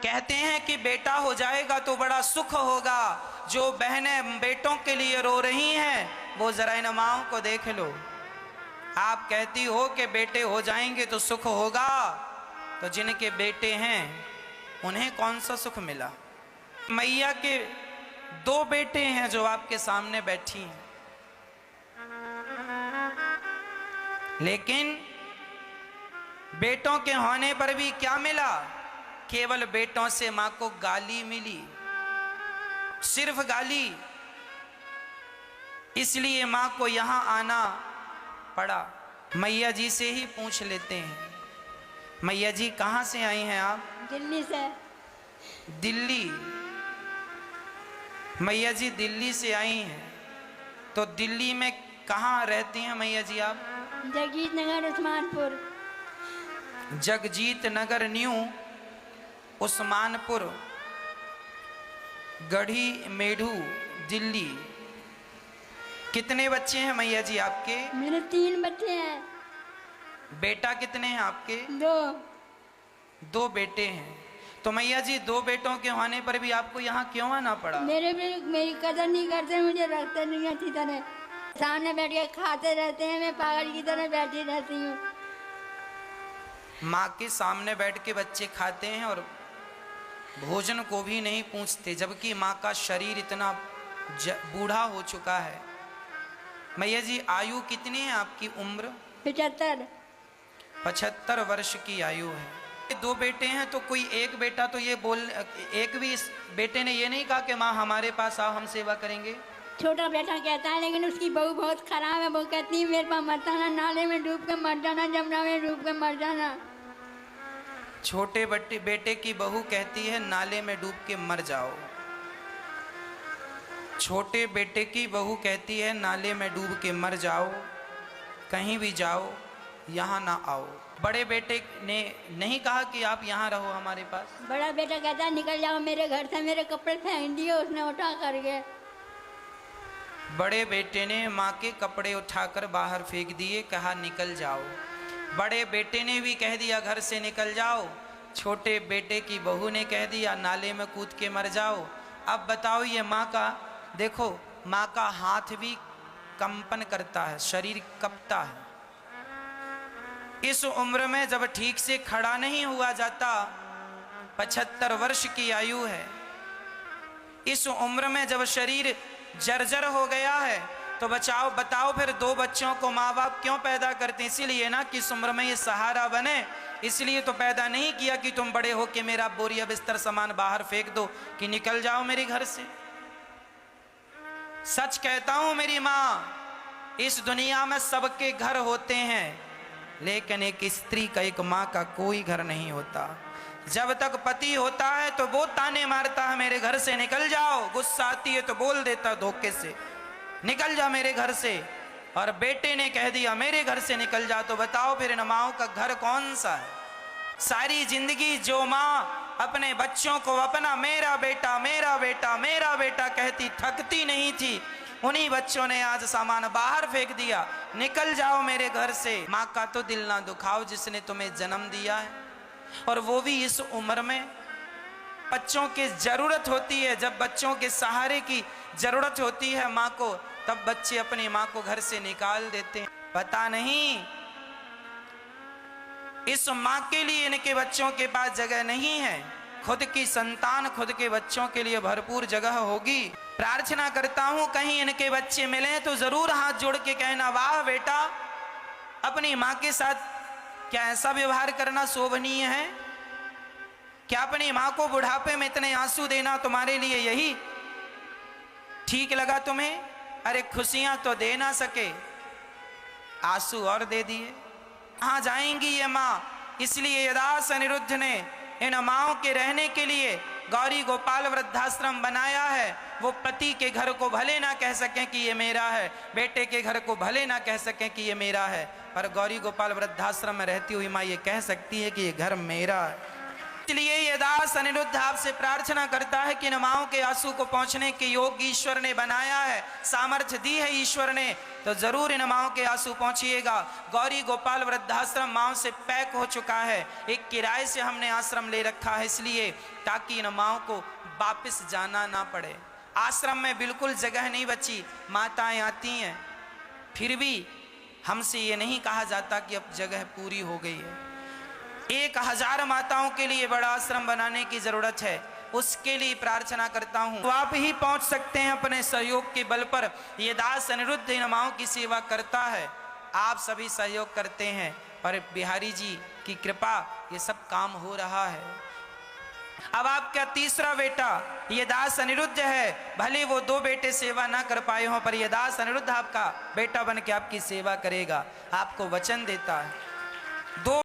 कहते हैं कि बेटा हो जाएगा तो बड़ा सुख होगा। जो बहनें बेटों के लिए रो रही हैं वो जरा इन माओं को देख लो। आप कहती हो कि बेटे हो जाएंगे तो सुख होगा, तो जिनके बेटे हैं उन्हें कौन सा सुख मिला। मैया के 2 बेटे हैं जो आपके सामने बैठी हैं, लेकिन बेटों के होने पर भी क्या मिला? केवल बेटों से मां को गाली मिली, सिर्फ गाली। इसलिए मां को यहां आना पड़ा। मैया जी से ही पूछ लेते हैं। मैया जी कहां से आई हैं आप? दिल्ली से। दिल्ली? मैया जी दिल्ली से आई हैं, तो दिल्ली में कहाँ रहती हैं मैया जी आप? जगजीत नगर उस्मानपुर। जगजीत नगर न्यू उस्मानपुर गढ़ी मेढ़ू दिल्ली। कितने बच्चे हैं मैया जी आपके? मेरे 3 बच्चे हैं। बेटा कितने हैं आपके? 2। 2 बेटे हैं। तो मैया जी 2 बेटों के होने पर भी आपको यहाँ क्यों आना पड़ा? मेरी कदर नहीं करते, मुझे रखते नहीं अच्छी तरह। सामने बैठ के खाते रहते हैं, मैं पागल की तरह बैठी रहती हूँ। माँ के सामने बैठ के बच्चे खाते हैं और भोजन को भी नहीं पूछते, जबकि माँ का शरीर इतना बूढ़ा हो चुका है। मैया जी आयु कितनी है आपकी? उम्र 75। 75 वर्ष की आयु है। 2 बेटे हैं तो कोई एक बेटा तो ये बोल, एक भी इस बेटे ने ये नहीं कहा कि माँ हमारे पास आओ हम सेवा करेंगे? छोटा बेटा कहता है, लेकिन उसकी बहू बहुत खराब है। वो कहती है मेरे पास मत आना, नाले में डूब के मर जाना, जमुना में डूब के मर जाना। छोटे बेटे की बहू कहती है नाले में डूब के मर जाओ। छोटे बेटे की बहू कहती है नाले में डूब के मर जाओ, कहीं भी जाओ यहाँ ना आओ। बड़े बेटे ने नहीं कहा कि आप यहाँ रहो हमारे पास? बड़ा बेटा कहता है निकल जाओ मेरे घर से, मेरे कपड़े फेंक दिए उसने उठा करके। बड़े बेटे ने माँ के कपड़े उठाकर बाहर फेंक दिए, कहा निकल जाओ। बड़े बेटे ने भी कह दिया घर से निकल जाओ। छोटे बेटे की बहू ने कह दिया नाले में कूद के मर जाओ। अब बताओ, ये माँ का देखो, माँ का हाथ भी कंपन करता है, शरीर कपता है। इस उम्र में जब ठीक से खड़ा नहीं हुआ जाता, 75 वर्ष की आयु है, इस उम्र में जब शरीर जर्जर हो गया है तो बताओ फिर 2 बच्चों को माँ बाप क्यों पैदा करते? इसीलिए ना कि इस उम्र में ये सहारा बने। इसलिए तो पैदा नहीं किया कि तुम बड़े हो के मेरा बोरिया बिस्तर सामान बाहर फेंक दो कि निकल जाओ मेरे घर से। सच कहता हूं मेरी माँ, इस दुनिया में सबके घर होते हैं, लेकिन एक स्त्री का, एक माँ का कोई घर नहीं होता। जब तक पति होता है तो वो ताने मारता है मेरे घर से निकल जाओ, गुस्सा आती है तो बोल देता धोखे से निकल जा मेरे घर से, और बेटे ने कह दिया मेरे घर से निकल जा। तो बताओ फिर इन माओं का घर कौन सा है? सारी जिंदगी जो माँ अपने बच्चों को अपना मेरा बेटा मेरा बेटा मेरा बेटा कहती थकती नहीं थी, उन्हीं बच्चों ने आज सामान बाहर फेंक दिया, निकल जाओ मेरे घर से। माँ का तो दिल ना दुखाओ जिसने तुम्हें जन्म दिया है, और वो भी इस उम्र में। बच्चों की जरूरत होती है, जब बच्चों के सहारे की जरूरत होती है माँ को, तब बच्चे अपनी माँ को घर से निकाल देते हैं। पता नहीं इस माँ के लिए इनके बच्चों के पास जगह नहीं है। खुद की संतान खुद के बच्चों के लिए भरपूर जगह होगी। प्रार्थना करता हूं कहीं इनके बच्चे मिले तो जरूर हाथ जोड़ के कहना वाह बेटा, अपनी माँ के साथ क्या ऐसा व्यवहार करना शोभनीय है? क्या अपनी माँ को बुढ़ापे में इतने आंसू देना तुम्हारे लिए यही ठीक लगा तुम्हें? अरे खुशियां तो दे ना सके, आंसू और दे दिए। कहाँ जाएंगी ये माँ? इसलिए यदास अनिरुद्ध ने इन माओं के रहने के लिए गौरी गोपाल वृद्धाश्रम बनाया है। वो पति के घर को भले ना कह सकें कि ये मेरा है, बेटे के घर को भले ना कह सकें कि ये मेरा है, पर गौरी गोपाल वृद्धाश्रम में रहती हुई माँ ये कह सकती है कि ये घर मेरा है। इसलिए ये दास अनिरुद्ध आपसे प्रार्थना करता है कि इन माओं के आंसू को पहुंचने के योग्य ईश्वर ने बनाया है, सामर्थ्य दी है ईश्वर ने, तो जरूर इन माओं के आंसू पहुंचिएगा। गौरी गोपाल वृद्धाश्रम माओं से पैक हो चुका है, एक किराए से हमने आश्रम ले रखा है, इसलिए ताकि इन माओं को वापस जाना ना पड़े। आश्रम में बिल्कुल जगह नहीं बची, माताएं आती हैं, फिर भी हमसे ये नहीं कहा जाता कि अब जगह पूरी हो गई है। 1000 माताओं के लिए बड़ा आश्रम बनाने की जरूरत है, उसके लिए प्रार्थना करता हूं। तो आप ही पहुंच सकते हैं अपने सहयोग के बल पर। ये दास अनिरुद्ध इन माओं की सेवा करता है, आप सभी सहयोग करते हैं, पर बिहारी जी की कृपा ये सब काम हो रहा है। अब आपका तीसरा बेटा ये दास अनिरुद्ध है, भले वो 2 बेटे सेवा ना कर पाए हों, पर ये दास अनिरुद्ध आपका बेटा बन के आपकी सेवा करेगा, आपको वचन देता है। 2